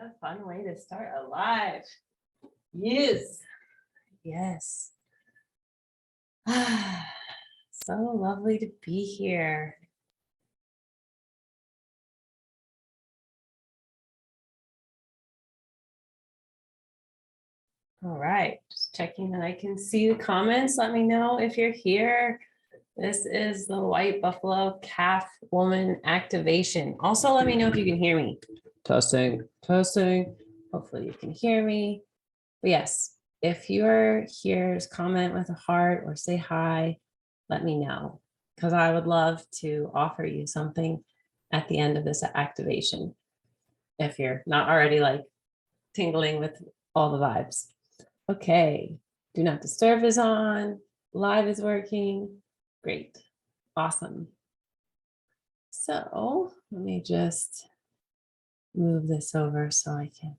a fun way to start a live. Yes. Yes. So lovely to be here. All right, just checking that I can see the comments. Let me know if you're here. This is the White Buffalo Calf Woman Activation. Also, let me know if you can hear me. Testing, testing. Hopefully you can hear me. But yes, if you're here, just comment with a heart or say hi, let me know, because I would love to offer you something at the end of this activation. If you're not already like tingling with all the vibes. Okay, do not disturb is on, live is working, great, awesome. So let me just move this over so I can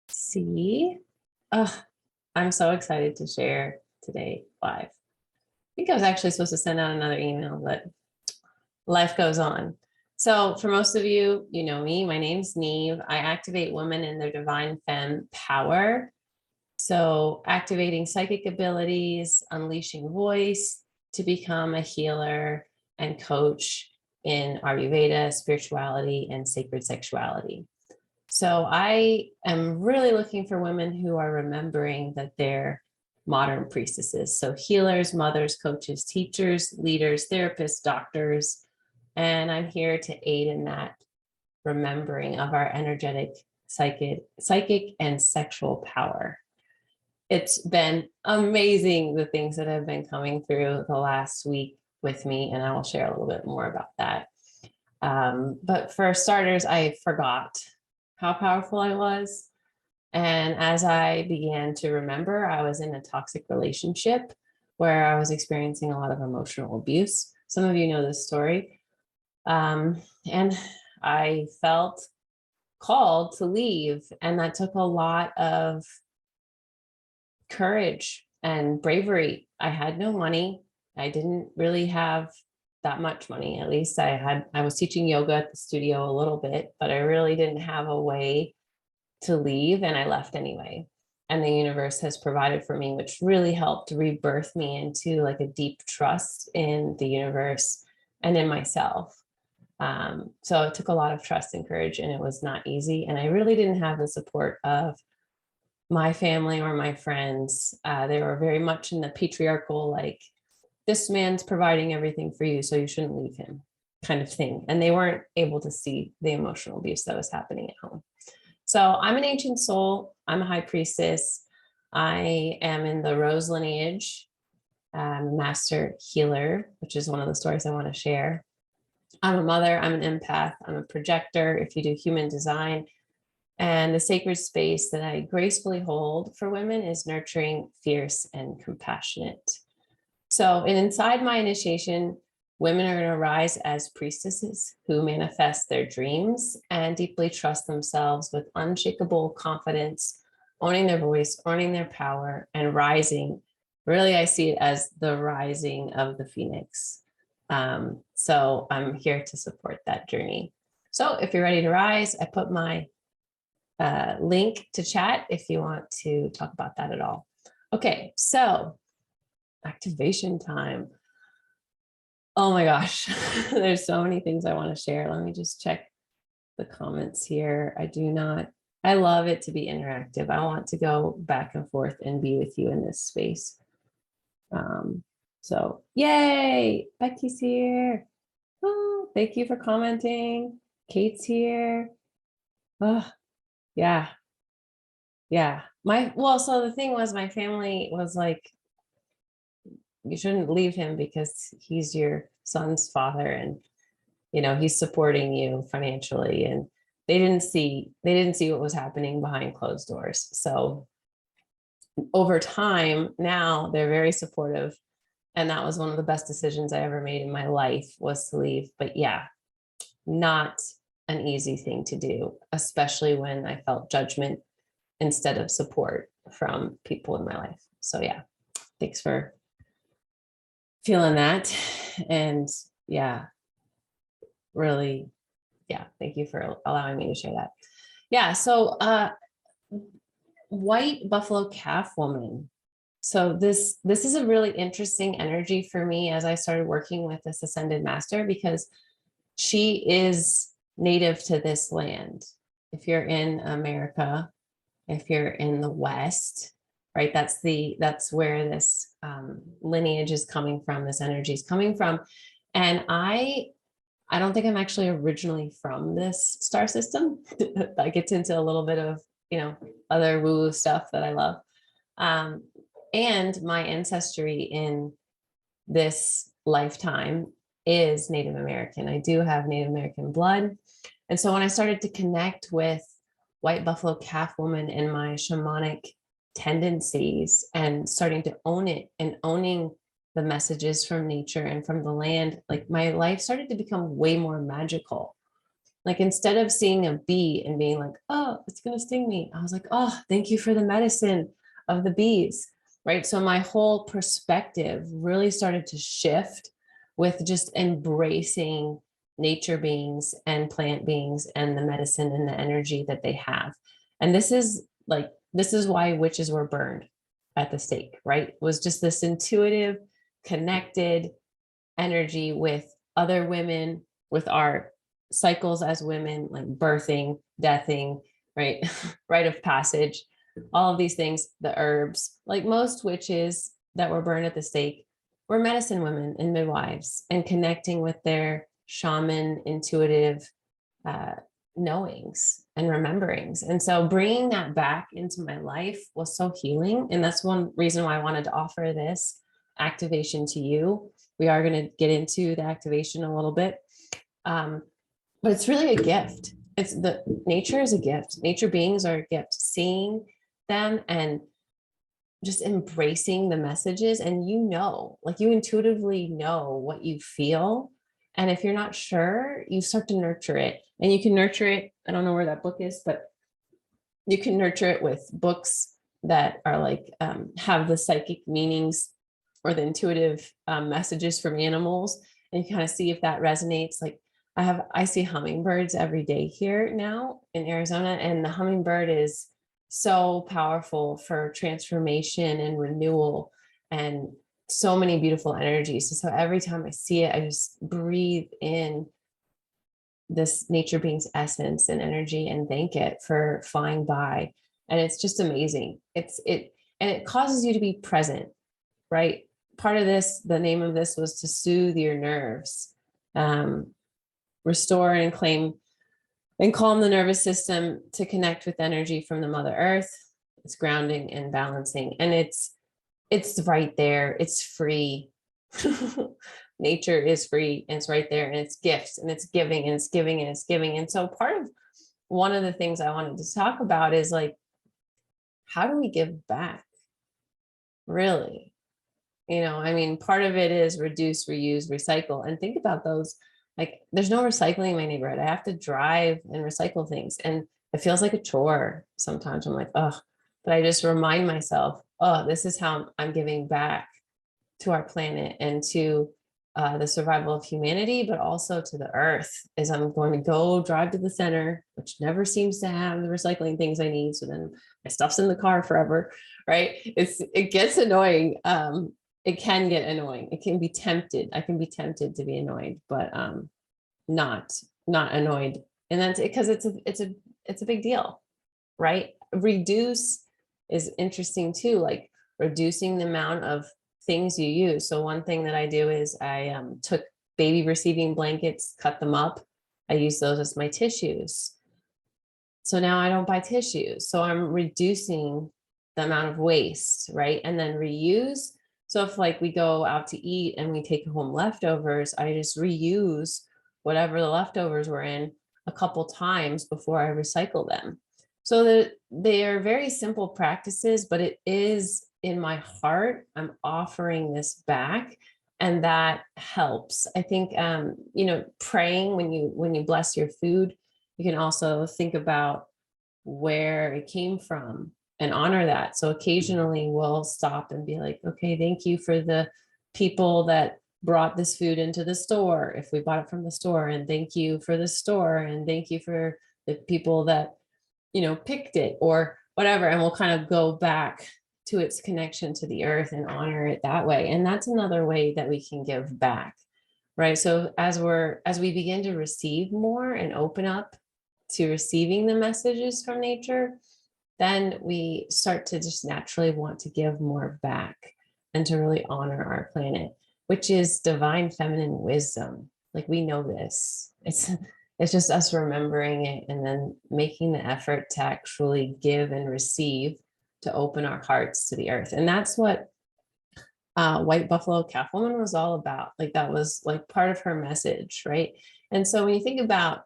see. Oh, I'm so excited to share today live. I think I was actually supposed to send out another email, but life goes on. So for most of you, you know me, my name's Neve. I activate women in their divine femme power. So activating psychic abilities, unleashing voice to become a healer and coach in Ayurveda, spirituality, and sacred sexuality. So I am really looking for women who are remembering that they're modern priestesses. So healers, mothers, coaches, teachers, leaders, therapists, doctors. And I'm here to aid in that remembering of our energetic, psychic and sexual power. It's been amazing, the things that have been coming through the last week with me, and I will share a little bit more about that. But for starters, I forgot how powerful I was. And as I began to remember, I was in a toxic relationship where I was experiencing a lot of emotional abuse. Some of you know this story. And I felt called to leave, and that took a lot of courage and bravery. I had no money. I didn't really have that much money. At least I was teaching yoga at the studio a little bit, but I really didn't have a way to leave, and I left anyway. And the universe has provided for me, which really helped rebirth me into like a deep trust in the universe and in myself. So it took a lot of trust and courage, and it was not easy. And I really didn't have the support of my family or my friends. They were very much in the patriarchal, like, this man's providing everything for you, so you shouldn't leave him kind of thing. And they weren't able to see the emotional abuse that was happening at home. So I'm an ancient soul. I'm a high priestess. I am in the Rose lineage, master healer, which is one of the stories I want to share. I'm a mother. I'm an empath. I'm a projector. If you do human design, and the sacred space that I gracefully hold for women is nurturing, fierce, and compassionate. So, and inside my initiation, women are going to rise as priestesses who manifest their dreams and deeply trust themselves with unshakable confidence, owning their voice, owning their power, and rising. Really, I see it as the rising of the phoenix. So I'm here to support that journey. So if you're ready to rise, I put my link to chat if you want to talk about that at all. Okay, so activation time. Oh my gosh, there's so many things I want to share. Let me just check the comments here. I love it to be interactive. I want to go back and forth and be with you in this space. So yay, Becky's here. Oh, thank you for commenting. Kate's here. Oh, yeah. So the thing was, my family was like, you shouldn't leave him because he's your son's father, and he's supporting you financially, and they didn't see what was happening behind closed doors. So over time, now they're very supportive, and that was one of the best decisions I ever made in my life, was to leave. But yeah, not an easy thing to do, especially when I felt judgment instead of support from people in my life. So yeah, thanks for feeling that. And yeah, really, yeah, thank you for allowing me to share that. Yeah. So, white buffalo calf woman. So this is a really interesting energy for me as I started working with this ascended master, because she is native to this land. If you're in America, if you're in the West, right, that's where this lineage is coming from, this energy is coming from. And I don't think I'm actually originally from this star system. That gets into a little bit of, other woo stuff that I love. Um, and my ancestry in this lifetime is Native American. I do have Native American blood. And so when I started to connect with white buffalo calf woman and my shamanic tendencies and starting to own it and owning the messages from nature and from the land, like my life started to become way more magical. Like instead of seeing a bee and being like, oh, it's going to sting me, I was like, oh, thank you for the medicine of the bees. Right. So my whole perspective really started to shift with just embracing nature beings and plant beings and the medicine and the energy that they have. And this is why witches were burned at the stake, right? It was just this intuitive, connected energy with other women, with our cycles as women, like birthing, deathing, right? Rite of passage, all of these things, the herbs, like most witches that were burned at the stake were medicine women and midwives and connecting with their shaman intuitive uh, knowings and rememberings. And so bringing that back into my life was so healing. And that's one reason why I wanted to offer this activation to you. We are going to get into the activation a little bit. But it's really a gift. It's the nature is a gift. Nature beings are a gift. Seeing them and just embracing the messages, and like you intuitively know what you feel. And if you're not sure, you start to nurture it. And you can nurture it. I don't know where that book is, but you can nurture it with books that are like have the psychic meanings or the intuitive messages from animals, and you kind of see if that resonates. Like I see hummingbirds every day here now in Arizona, and the hummingbird is so powerful for transformation and renewal and so many beautiful energies. So every time I see it, I just breathe in this nature being's essence and energy and thank it for flying by. And it's just amazing. And it causes you to be present, right? Part of this, the name of this was to soothe your nerves, restore and claim and calm the nervous system, to connect with energy from the Mother Earth. It's grounding and balancing. And it's right there. It's free. Nature is free and it's right there, and it's gifts and it's giving and it's giving and it's giving. And so part of one of the things I wanted to talk about is like, how do we give back? Really? I mean, part of it is reduce, reuse, recycle. And think about those. Like, there's no recycling in my neighborhood. I have to drive and recycle things. And it feels like a chore sometimes. I'm like, oh, but I just remind myself, oh, this is how I'm giving back to our planet and to the survival of humanity, but also to the earth, is I'm going to go drive to the center, which never seems to have the recycling things I need. So then my stuff's in the car forever, right? It gets annoying. It can get annoying. It can be tempted. I can be tempted to be annoyed, but not annoyed. And that's because it's a big deal, right? Reduce is interesting too, like reducing the amount of things you use. So one thing that I do is I took baby receiving blankets, cut them up. I use those as my tissues. So now I don't buy tissues. So I'm reducing the amount of waste, right? And then reuse. So if like we go out to eat and we take home leftovers, I just reuse whatever the leftovers were in a couple times before I recycle them. So that they are very simple practices, but it is in my heart, I'm offering this back, and that helps. I think praying when you bless your food, you can also think about where it came from and honor that. So occasionally we'll stop and be like, okay, thank you for the people that brought this food into the store, if we bought it from the store, and thank you for the store, and thank you for the people that picked it or whatever. And we'll kind of go back to its connection to the earth and honor it that way. And that's another way that we can give back, right? So as we begin to receive more and open up to receiving the messages from nature, then we start to just naturally want to give more back and to really honor our planet, which is divine feminine wisdom. Like, we know this. It's just us remembering it and then making the effort to actually give and receive, to open our hearts to the earth. And that's what White Buffalo Calf Woman was all about. Like, that was like part of her message, right? And so when you think about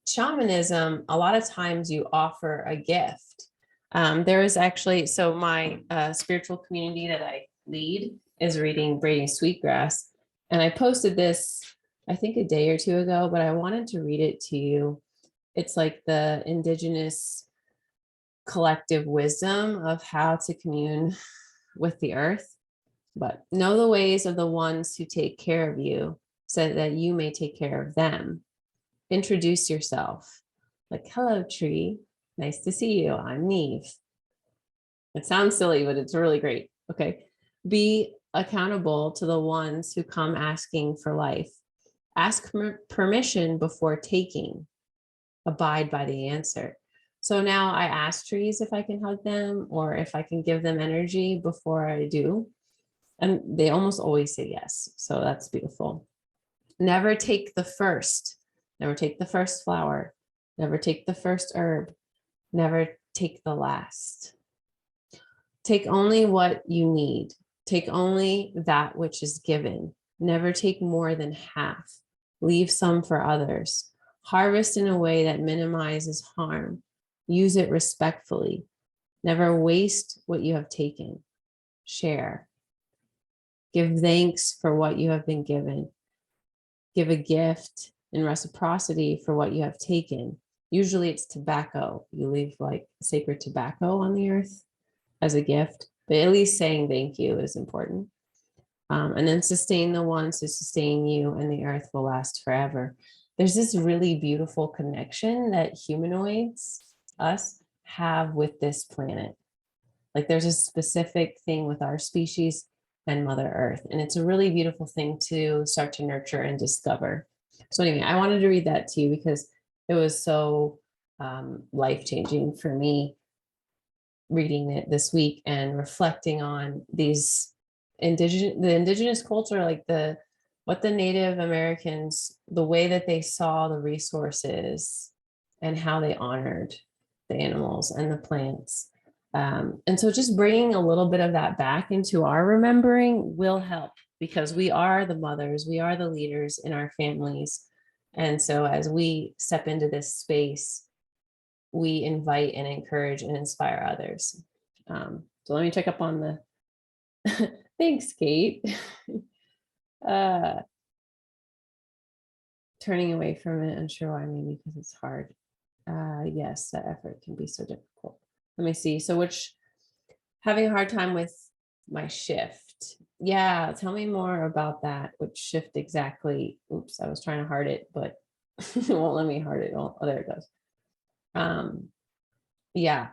shamanism, a lot of times you offer a gift. There is actually, so my spiritual community that I lead is reading Braiding Sweetgrass. And I posted this, I think a day or two ago, but I wanted to read it to you. It's like the indigenous collective wisdom of how to commune with the earth. But know the ways of the ones who take care of you, so that you may take care of them. Introduce yourself. Like, hello, tree. Nice to see you. I'm Neve. It sounds silly, but it's really great. Okay. Be accountable to the ones who come asking for life. Ask permission before taking. Abide by the answer. So now I ask trees if I can hug them or if I can give them energy before I do. And they almost always say yes. So that's beautiful. Never take the first. Never take the first flower. Never take the first herb. Never take the last. Take only what you need. Take only that which is given. Never take more than half. Leave some for others. Harvest in a way that minimizes harm. Use it respectfully. Never waste what you have taken. Share. Give thanks for what you have been given. Give a gift in reciprocity for what you have taken. Usually it's tobacco. You leave like sacred tobacco on the earth as a gift, but at least saying thank you is important. And then sustain the ones who sustain you, and the earth will last forever. There's this really beautiful connection that humanoids, us, have with this planet. Like, there's a specific thing with our species and Mother Earth, and it's a really beautiful thing to start to nurture and discover. So anyway, I wanted to read that to you because it was so life-changing for me, reading it this week and reflecting on these indigenous culture, like what the Native Americans, the way that they saw the resources and how they honored the animals and the plants. And so just bringing a little bit of that back into our remembering will help, because we are the mothers, we are the leaders in our families. And so as we step into this space, we invite and encourage and inspire others. So let me check up on the, thanks, Kate. Turning away from it, unsure why, maybe because it's hard. Yes, that effort can be so difficult. Let me see. So having a hard time with my shift. Yeah, tell me more about that. Which shift exactly? Oops, I was trying to heart it, but it won't let me heart it. Oh, there it goes. Yeah,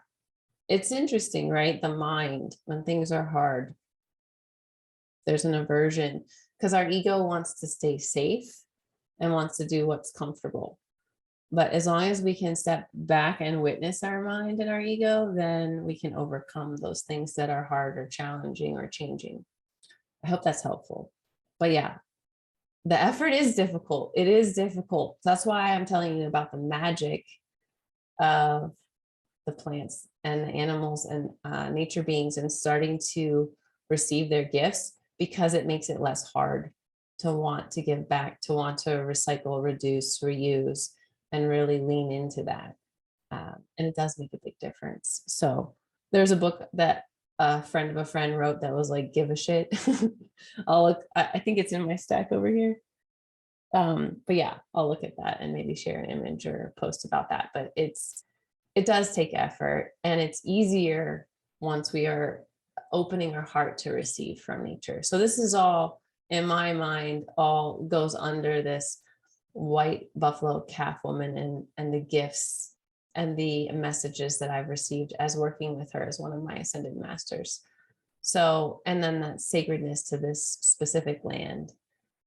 it's interesting, right? The mind, when things are hard, there's an aversion because our ego wants to stay safe and wants to do what's comfortable. But as long as we can step back and witness our mind and our ego, then we can overcome those things that are hard or challenging or changing. I hope that's helpful. But yeah, the effort is difficult. It is difficult. That's why I'm telling you about the magic of the plants and the animals and nature beings, and starting to receive their gifts, because it makes it less hard to want to give back, to want to recycle, reduce, reuse, and really lean into that. And it does make a big difference. So there's a book that a friend of a friend wrote that was like, give a shit. I'll look, I think it's in my stack over here. But yeah, I'll look at that and maybe share an image or post about that. But it does take effort, and it's easier once we are opening our heart to receive from nature. So this is all, in my mind, all goes under this white buffalo calf woman and the gifts and the messages that I've received as working with her as one of my ascended masters. So, and then that sacredness to this specific land.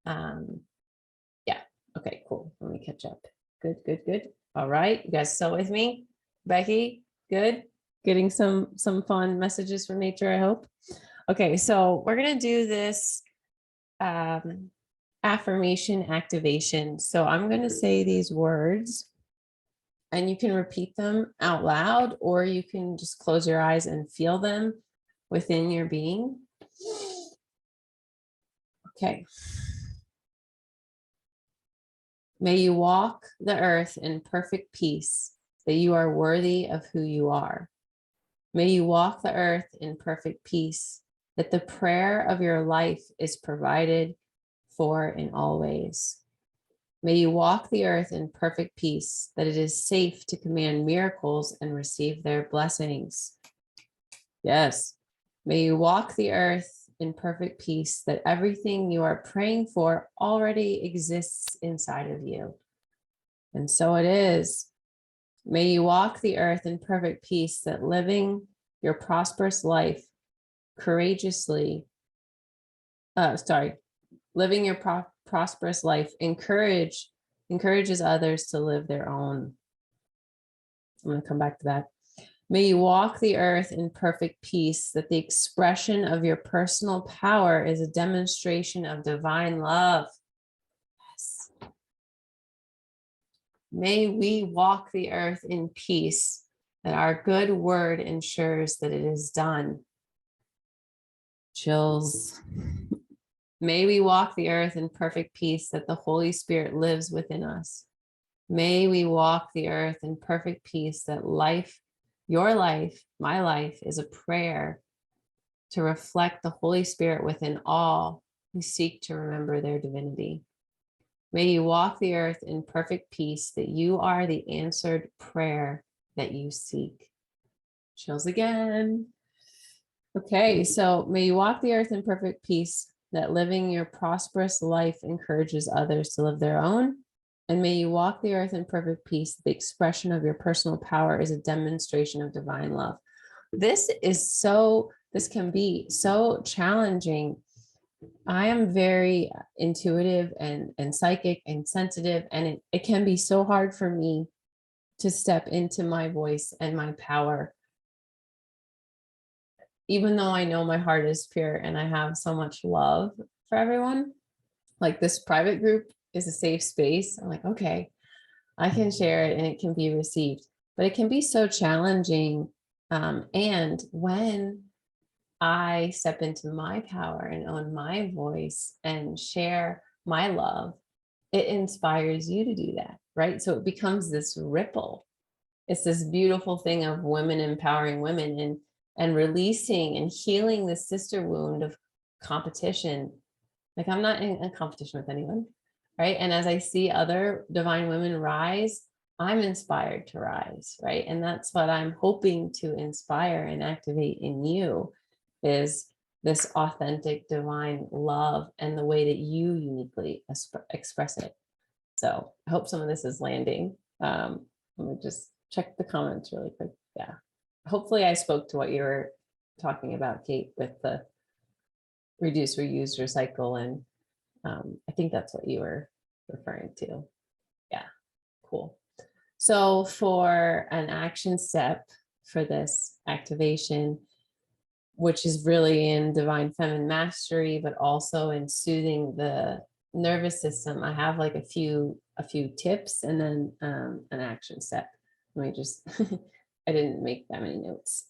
Yeah. Okay, cool. Let me catch up. Good, good, good. All right. You guys still with me? Becky, good. Getting some fun messages from nature, I hope. Okay, so we're going to do this affirmation activation. So I'm going to say these words and you can repeat them out loud, or you can just close your eyes and feel them within your being. Okay. May you walk the earth in perfect peace, that you are worthy of who you are. May you walk the earth in perfect peace, that the prayer of your life is provided for in all ways. May you walk the earth in perfect peace, that it is safe to command miracles and receive their blessings. Yes. May you walk the earth in perfect peace, that everything you are praying for already exists inside of you. And so it is. May you walk the earth in perfect peace, that living your prosperous life courageously, living your prosperous life encourages others to live their own. I'm going to come back to that. May you walk the earth in perfect peace, that the expression of your personal power is a demonstration of divine love. Yes. May we walk the earth in peace, that our good word ensures that it is done. Chills. May we walk the earth in perfect peace, that the Holy Spirit lives within us. May we walk the earth in perfect peace, that life, your life, my life, is a prayer to reflect the Holy Spirit within all who seek to remember their divinity. May you walk the earth in perfect peace, that you are the answered prayer that you seek. Chills again. Okay, so may you walk the earth in perfect peace, that living your prosperous life encourages others to live their own. And may you walk the earth in perfect peace. The expression of your personal power is a demonstration of divine love. This can be so challenging. I am very intuitive and psychic and sensitive, and it can be so hard for me to step into my voice and my power, even though I know my heart is pure and I have so much love for everyone. Like, this private group is a safe space. I'm like, okay, I can share it and it can be received, but it can be so challenging. And when I step into my power and own my voice and share my love, it inspires you to do that, right? So it becomes this ripple. It's this beautiful thing of women empowering women and releasing and healing the sister wound of competition. Like, I'm not in a competition with anyone, right? And as I see other divine women rise, I'm inspired to rise, right? And that's what I'm hoping to inspire and activate in you, is this authentic divine love and the way that you uniquely express it. So I hope some of this is landing. Let me just check the comments really quick. Yeah. Hopefully I spoke to what you were talking about, Kate, with the reduce, reuse, recycle. And I think that's what you were referring to. Yeah, cool. So for an action step for this activation, which is really in divine feminine mastery, but also in soothing the nervous system, I have like a few tips and then an action step. Let me just, I didn't make that many notes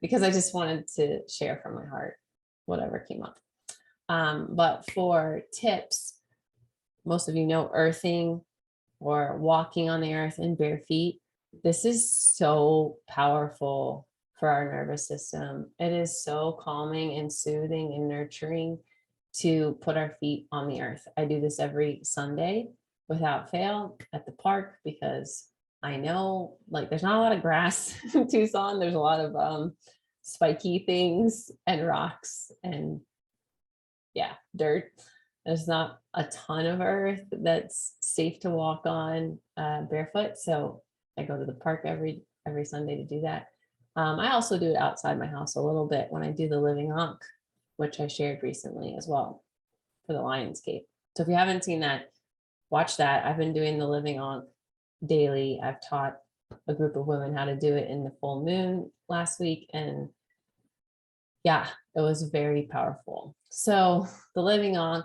because I just wanted to share from my heart whatever came up. But for tips, most of you know earthing or walking on the earth in bare feet. This is so powerful for our nervous system. It is so calming and soothing and nurturing to put our feet on the earth. I do this every Sunday without fail at the park, because I know, like, there's not a lot of grass in Tucson. There's a lot of spiky things and rocks and dirt. There's not a ton of earth that's safe to walk on barefoot. So I go to the park every Sunday to do that. I also do it outside my house a little bit when I do the living Ankh, which I shared recently as well for the Lionscape. So if you haven't seen that, watch that. I've been doing the living Ankh daily. I've taught a group of women how to do it in the full moon last week, and yeah, it was very powerful. So the living Ankh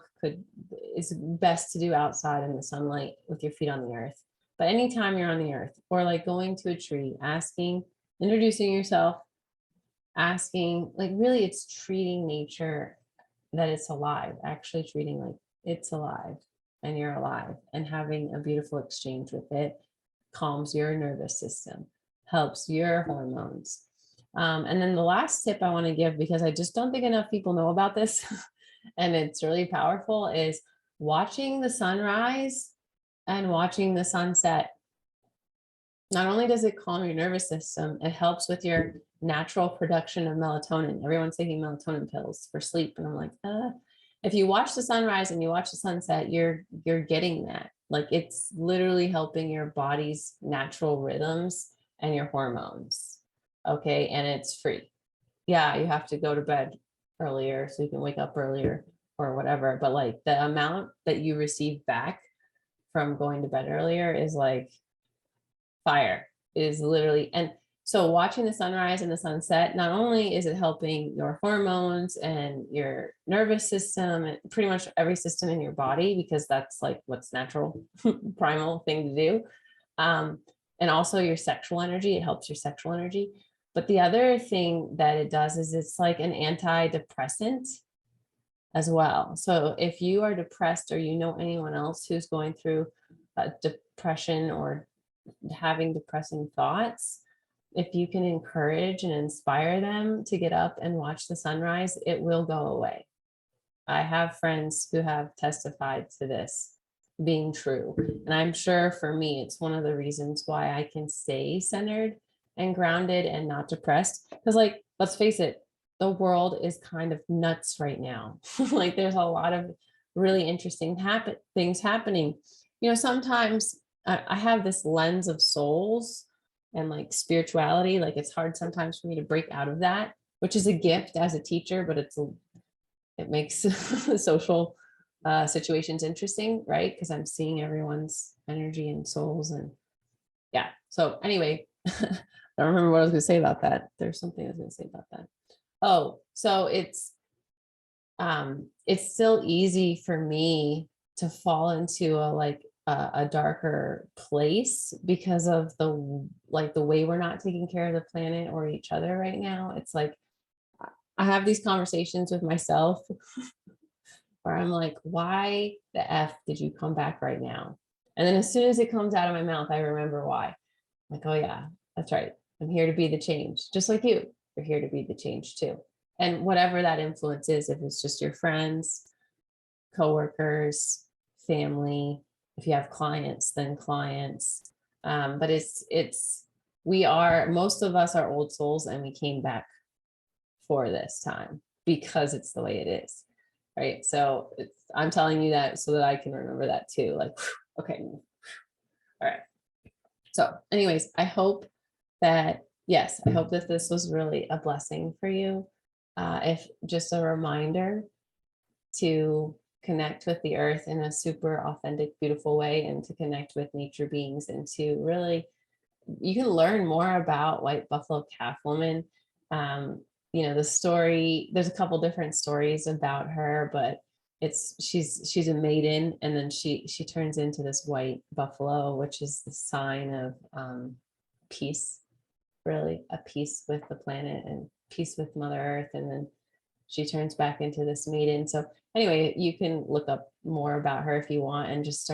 is best to do outside in the sunlight with your feet on the earth. But anytime you're on the earth, or like going to a tree, asking, introducing yourself, asking, like really it's treating nature that it's alive, actually treating like it's alive and you're alive, and having a beautiful exchange with it calms your nervous system, helps your hormones. And then the last tip I want to give, because I just don't think enough people know about this, and it's really powerful, is watching the sunrise and watching the sunset. Not only does it calm your nervous system, it helps with your natural production of melatonin. Everyone's taking melatonin pills for sleep. And I'm like, if you watch the sunrise and you watch the sunset, you're getting that. Like it's literally helping your body's natural rhythms and your hormones. Okay. And it's free. Yeah, you have to go to bed earlier so you can wake up earlier or whatever. But like the amount that you receive back from going to bed earlier is like fire. Is literally. And so watching the sunrise and the sunset, not only is it helping your hormones and your nervous system and pretty much every system in your body, because that's like what's natural, primal thing to do. And also your sexual energy, it helps your sexual energy. But the other thing that it does is it's like an antidepressant as well. So if you are depressed, or you know anyone else who's going through depression or having depressing thoughts, if you can encourage and inspire them to get up and watch the sunrise, it will go away. I have friends who have testified to this being true. And I'm sure for me, it's one of the reasons why I can stay centered and grounded and not depressed. Because like, let's face it, the world is kind of nuts right now. Like there's a lot of really interesting things happening. You know, sometimes I have this lens of souls and like spirituality. Like it's hard sometimes for me to break out of that, which is a gift as a teacher, but it makes social situations interesting, right? Because I'm seeing everyone's energy and souls, and yeah. So anyway, I don't remember what I was going to say about that. There's something I was going to say about that. Oh, so it's still easy for me to fall into a darker place because of the way we're not taking care of the planet or each other right now. It's like I have these conversations with myself where I'm like, why the F did you come back right now? And then as soon as it comes out of my mouth, I remember why. I'm like, oh yeah, that's right. I'm here to be the change. Just like you're here to be the change too. And whatever that influence is, if it's just your friends, coworkers, family, if you have clients, then clients. But most of us are old souls, and we came back for this time because it's the way it is. Right. So I'm telling you that so that I can remember that too. Like, okay. All right. So anyways, I hope that this was really a blessing for you. If just a reminder to connect with the earth in a super authentic, beautiful way, and to connect with nature beings, and to really, you can learn more about white buffalo calf woman. The story, there's a couple different stories about her, but she's a maiden, and then she turns into this white buffalo, which is the sign of peace, really a peace with the planet and peace with Mother Earth. And then she turns back into this maiden. So anyway, you can look up more about her if you want, and just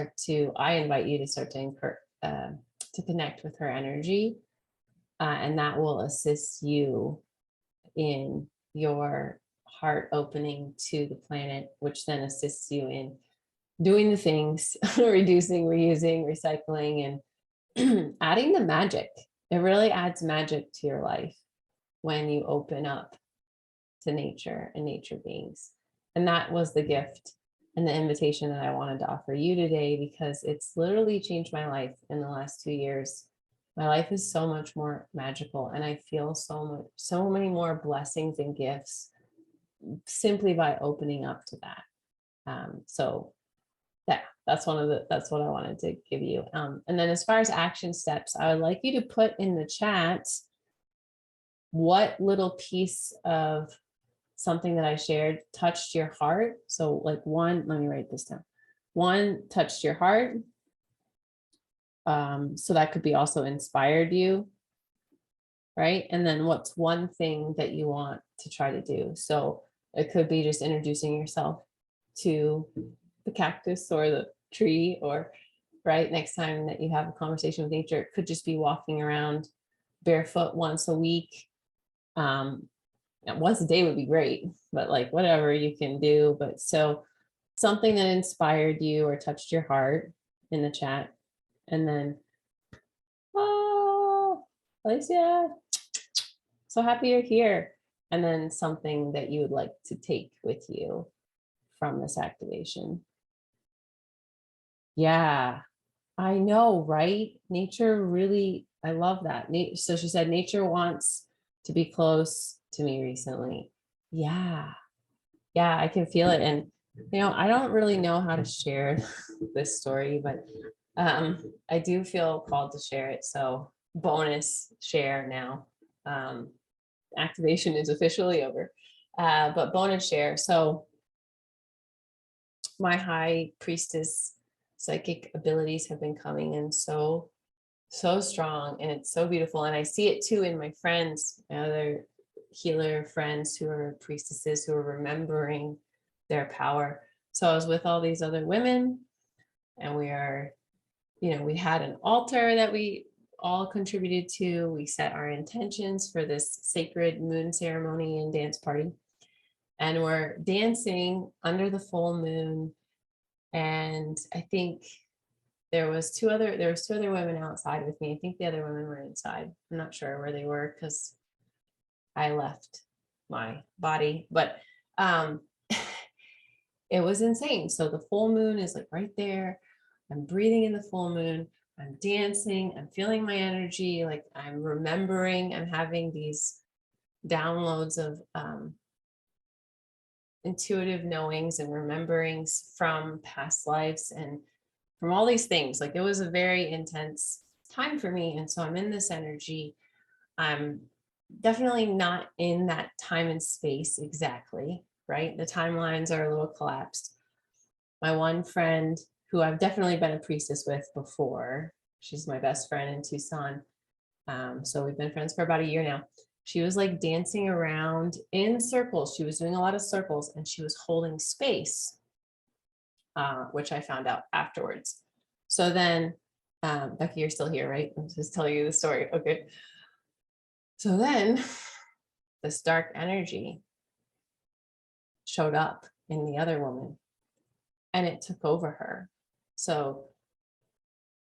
I invite you to start to encourage, to connect with her energy. And that will assist you in your heart opening to the planet, which then assists you in doing the things, reducing, reusing, recycling, and adding the magic. It really adds magic to your life when you open up to nature and nature beings. And that was the gift and the invitation that I wanted to offer you today, because it's literally changed my life in the last 2 years. My life is so much more magical, and I feel so many more blessings and gifts simply by opening up to that. So that's that's what I wanted to give you. And then as far as action steps, I would like you to put in the chat what little piece of something that I shared touched your heart. So like one, let me write this down. One touched your heart. So that could be also inspired you, right? And then what's one thing that you want to try to do? So it could be just introducing yourself to the cactus or the tree, or right next time that you have a conversation with nature, it could just be walking around barefoot once a week. Once a day would be great, but like whatever you can do. But so something that inspired you or touched your heart in the chat. And then, oh, Alicia, so happy you're here. And then something that you would like to take with you from this activation. Yeah, I know, right? Nature really, I love that. So she said, nature wants to be close to me recently. Yeah, yeah, I can feel it. And, I don't really know how to share this story, but I do feel called to share it. So bonus share now. Activation is officially over, but bonus share. So my high priestess psychic abilities have been coming in so strong, and it's so beautiful. And I see it too in my friends, other healer friends who are priestesses who are remembering their power. So I was with all these other women, and we had an altar that we all contributed to. We set our intentions for this sacred moon ceremony and dance party, and we're dancing under the full moon. And I think there was two other women outside with me. I think the other women were inside. I'm not sure where they were because I left my body, but it was insane. So the full moon is like right there. I'm breathing in the full moon. I'm dancing. I'm feeling my energy. Like I'm remembering. I'm having these downloads of intuitive knowings and rememberings from past lives and from all these things. Like it was a very intense time for me. And so I'm in this energy. I'm definitely not in that time and space exactly, right? The timelines are a little collapsed. My one friend who I've definitely been a priestess with before, she's my best friend in Tucson. So we've been friends for about a year now. She was like dancing around in circles. She was doing a lot of circles, and she was holding space, which I found out afterwards. So then, Becky, you're still here, right? I'm just telling you the story. Okay. So then this dark energy showed up in the other woman, and it took over her. So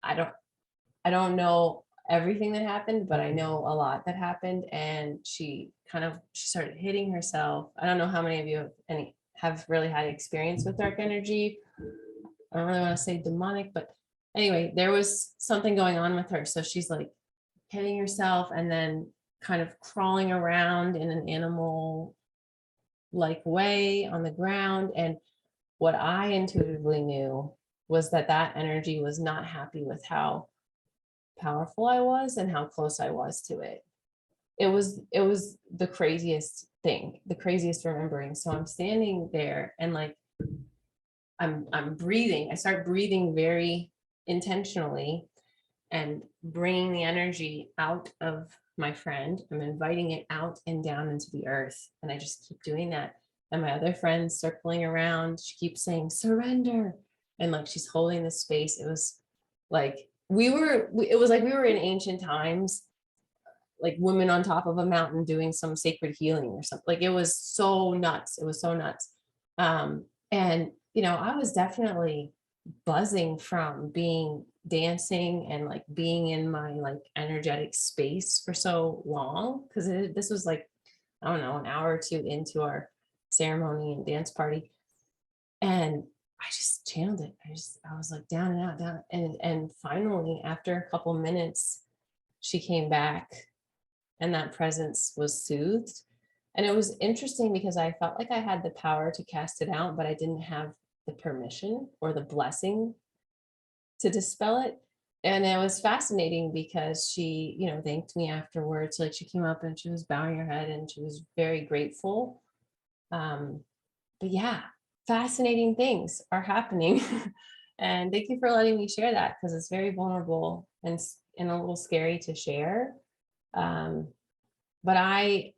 I don't know everything that happened, but I know a lot that happened. And she started hitting herself. I don't know how many of you have really had experience with dark energy. I don't really want to say demonic, but anyway, there was something going on with her. So she's like hitting herself and then kind of crawling around in an animal like way on the ground. And what I intuitively knew was that energy was not happy with how powerful I was and how close I was to it. It was the craziest thing, the craziest remembering. So I'm standing there and like I'm breathing. I start breathing very intentionally and bringing the energy out of my friend. I'm inviting it out and down into the earth. And I just keep doing that. And my other friend's circling around. She keeps saying, surrender. And like she's holding the space. It was like it was like we were in ancient times, like women on top of a mountain doing some sacred healing or something. Like it was so nuts. It was so nuts. And I was definitely buzzing from being dancing and like being in my like energetic space for so long, because this was like, I don't know, an hour or two into our ceremony and dance party. And I just channeled it. I was like down and out, down. And finally, after a couple minutes, she came back and that presence was soothed. And it was interesting because I felt like I had the power to cast it out, but I didn't have the permission or the blessing to dispel it. And it was fascinating because she, thanked me afterwards. Like she came up and she was bowing her head and she was very grateful. But yeah, fascinating things are happening. And thank you for letting me share that because it's very vulnerable and a little scary to share. But I,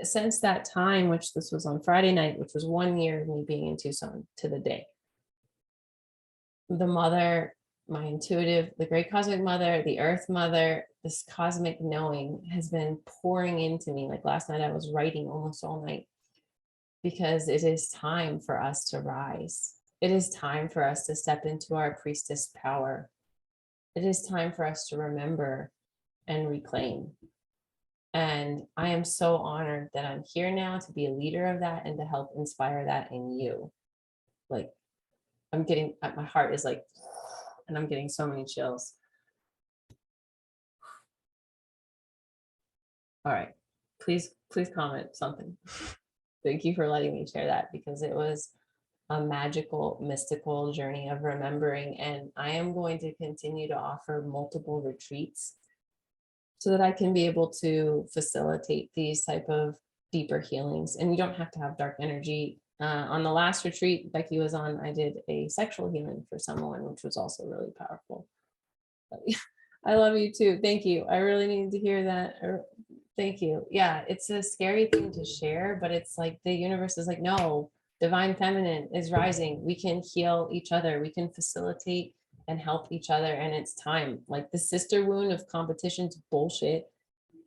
since that time, which this was on Friday night, which was 1 year of me being in Tucson to the day, the mother, my intuitive, the great cosmic mother, the earth mother, this cosmic knowing has been pouring into me. Like last night, I was writing almost all night because it is time for us to rise. It is time for us to step into our priestess power. It is time for us to remember and reclaim. And I am so honored that I'm here now to be a leader of that and to help inspire that in you. Like my heart is like, and I'm getting so many chills. All right, please comment something. Thank you for letting me share that because it was a magical, mystical journey of remembering. And I am going to continue to offer multiple retreats so that I can be able to facilitate these type of deeper healings. And you don't have to have dark energy. On the last retreat Becky was on, I did a sexual healing for someone, which was also really powerful. I love you too. Thank you. I really needed to hear that. Thank you. Yeah, it's a scary thing to share, but it's like the universe is like, no, divine feminine is rising. We can heal each other. We can facilitate and help each other. And it's time. Like the sister wound of competition's bullshit.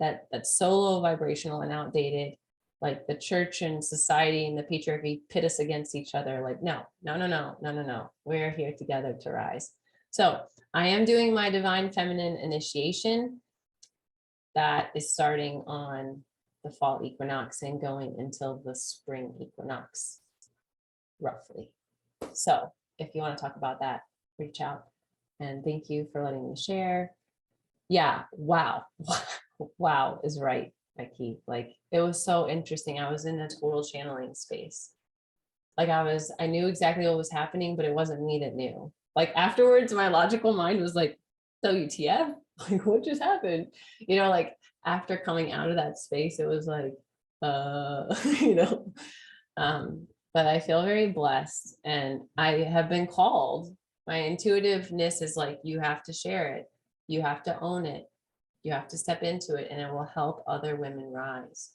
That's so low vibrational and outdated. Like the church and society and the patriarchy pit us against each other. Like, no. We're here together to rise. So I am doing my divine feminine initiation that is starting on the fall equinox and going until the spring equinox, roughly. So if you want to talk about that, reach out. And thank you for letting me share. Yeah, wow. Wow is right, Becky. Like it was so interesting. I was in a total channeling space. Like I knew exactly what was happening, but it wasn't me that knew. Like afterwards, my logical mind was like, WTF? Like what just happened? Like after coming out of that space, it was like, but I feel very blessed and I have been called. My intuitiveness is like, you have to share it. You have to own it. You have to step into it and it will help other women rise.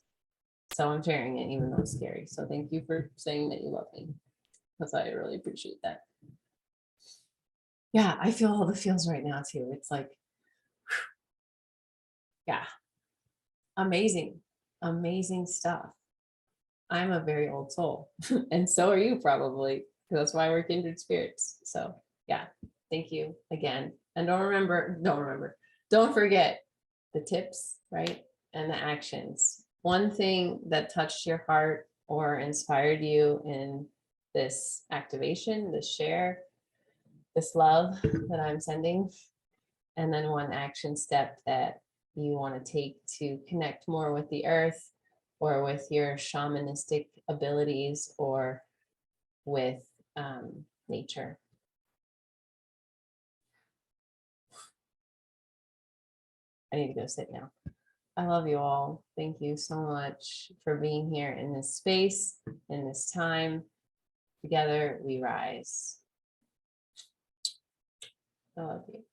So I'm sharing it, even though it's scary. So thank you for saying that you love me, because I really appreciate that. Yeah, I feel all the feels right now too. It's like, yeah, amazing stuff. I'm a very old soul, and so are you probably. That's why we're kindred spirits. So yeah, thank you again. And don't forget the tips, right? And the actions. One thing that touched your heart or inspired you in this activation, this share, this love that I'm sending, and then one action step that you want to take to connect more with the earth or with your shamanistic abilities or with nature. I need to go sit now. I love you all. Thank you so much for being here in this space, in this time. Together we rise. I love you.